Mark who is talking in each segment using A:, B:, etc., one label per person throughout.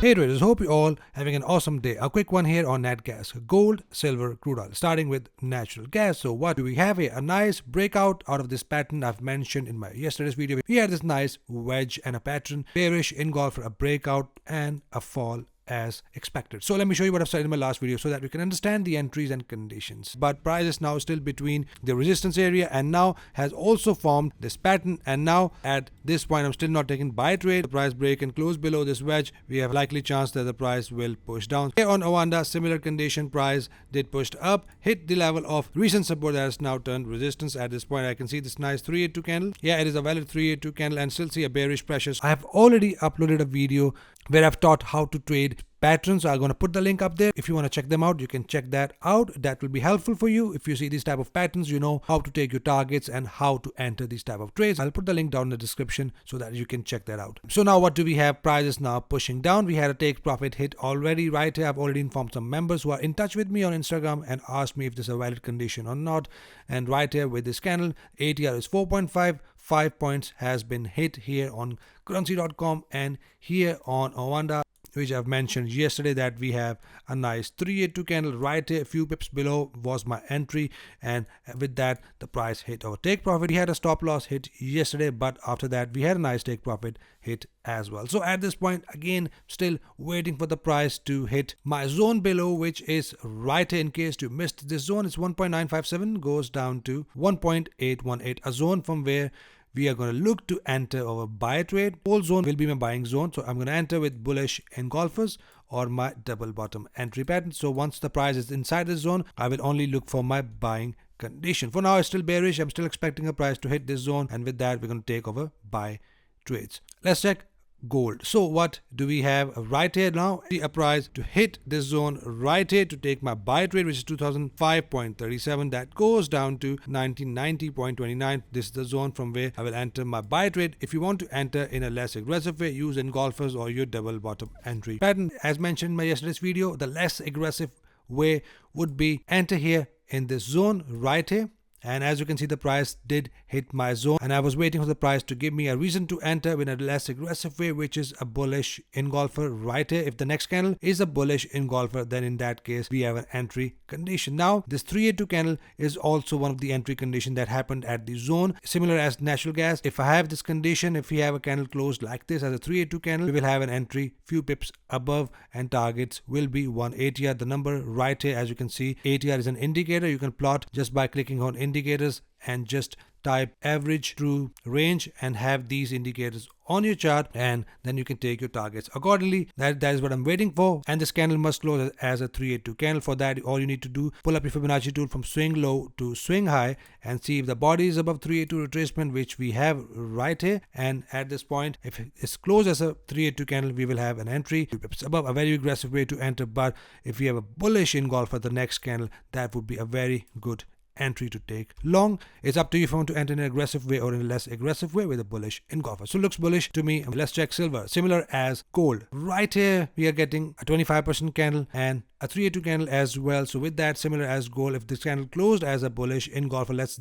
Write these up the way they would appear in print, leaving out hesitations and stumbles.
A: Hey traders, hope you all having an awesome day. A quick one here on nat gas, gold, silver, crude oil. Starting with natural gas. So what do we have here? A nice breakout out of this pattern I've mentioned in my yesterday's video. We had this nice wedge and a pattern, bearish engulfer, a breakout and a fall as expected. So let me show you what I've said in my last video so that we can understand the entries and conditions. But price is now still between the resistance area and now has also formed this pattern, and now at this point I'm still not taking buy trade. The price break and close below this wedge, we have likely chance that the price will push down. Here on Ovanda, similar condition, price did push up, hit the level of recent support that has now turned resistance. At this point I can see this nice 382 candle. Yeah, it is a valid 382 candle and still see a bearish pressure. I have already uploaded a video where I've taught how to trade patterns. So I'm going to put the link up there. If you want to check them out, you can check that out. That will be helpful for you. If you see these type of patterns, you know how to take your targets and how to enter these type of trades. I'll put the link down in the description so that you can check that out. So now what do we have? Price is now pushing down. We had a take profit hit already right here. I've already informed some members who are in touch with me on Instagram and asked me if this is a valid condition or not. And right here with this candle, ATR is 4.5. 5 points has been hit here on currency.com and here on Ovanda, which I've mentioned yesterday, that we have a nice 382 candle right here. A few pips below was my entry, and with that the price hit our take profit. We had a stop loss hit yesterday, but after that we had a nice take profit hit as well. So at this point, again, still waiting for the price to hit my zone below, which is right here. In case you missed this zone, it's 1.957, goes down to 1.818, a zone from where we are going to look to enter our buy trade. Whole zone will be my buying zone. So I'm going to enter with bullish engulfers or my double bottom entry pattern. So once the price is inside this zone, I will only look for my buying condition. For now, it's still bearish. I'm still expecting a price to hit this zone. And with that, we're going to take over buy trades. Let's check gold. So what do we have right here now? A price to hit this zone right here to take my buy trade, which is 2005.37. that goes down to 1990.29. This is the zone from where I will enter my buy trade. If you want to enter in a less aggressive way, use engulfers or your double bottom entry pattern. As mentioned in my yesterday's video, the less aggressive way would be enter here in this zone right here. And as you can see, the price did hit my zone, and I was waiting for the price to give me a reason to enter in a less aggressive way, which is a bullish engulfer right here. If the next candle is a bullish engulfer, then in that case we have an entry condition. Now this 382 candle is also one of the entry condition that happened at the zone, similar as natural gas. If I have this condition, if we have a candle closed like this as a 382 candle, we will have an entry few pips above, and targets will be 1 ATR. The number right here, as you can see, ATR is an indicator you can plot just by clicking on indicators and just type average true range and have these indicators on your chart, and then you can take your targets accordingly. That is what I'm waiting for, and this candle must close as a 382 candle. For that, all you need to do, pull up your Fibonacci tool from swing low to swing high and see if the body is above 382 retracement, which we have right here. And at this point, if it's closed as a 382 candle, we will have an entry. If it's above, a very aggressive way to enter, but if you have a bullish engulfer, the next candle, that would be a very good entry to take long. It's up to you if you want to enter in an aggressive way or in a less aggressive way with a bullish engulfer. So looks bullish to me. Let's check silver. Similar as gold. Right here we are getting a 25% candle and a 382 candle as well. So with that, similar as gold, if this candle closed as a bullish engulfer, let's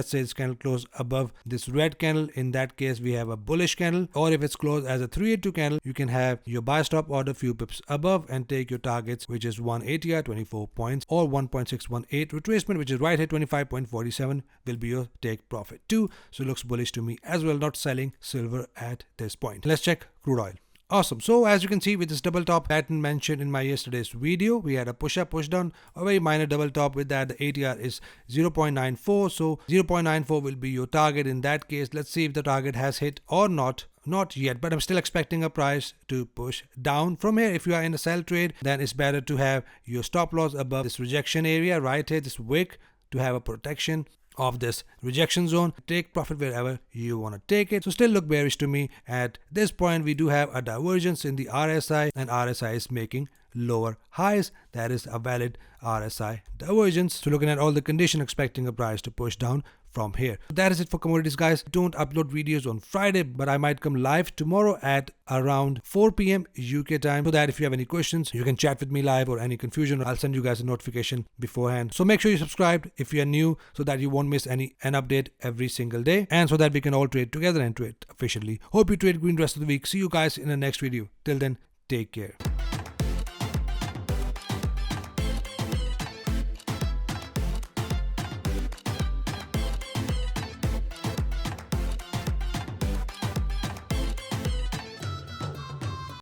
A: say this candle closed above this red candle, in that case we have a bullish candle. Or if it's closed as a 382 candle, you can have your buy stop order few pips above and take your targets, which is 1 ATR 24 points or 1.618 retracement, which is right here 25.47 will be your take profit too. So looks bullish to me as well. Not selling silver at this point. Let's check crude oil. Awesome. So as you can see, with this double top pattern mentioned in my yesterday's video, we had a push up, push down, a very minor double top. With that, the ATR is 0.94. So 0.94 will be your target. In that case, let's see if the target has hit or not. Not yet, but I'm still expecting a price to push down from here. If you are in a sell trade, then it's better to have your stop loss above this rejection area right here, this wick, to have a protection of this rejection zone. Take profit wherever you want to take it. So still look bearish to me. At this point, we do have a divergence in the RSI, and RSI is making lower highs. That is a valid RSI divergence. So looking at all the condition, expecting a price to push down from here. That is it for commodities, guys. Don't upload videos on Friday, but I might come live tomorrow at around 4 p.m. UK time, so that if you have any questions, you can chat with me live, or any confusion, I'll send you guys a notification beforehand. So make sure you subscribe if you are new, so that you won't miss an update every single day, and so that we can all trade together and trade efficiently. Hope you trade green rest of the week. See you guys in the next video. Till then, take care.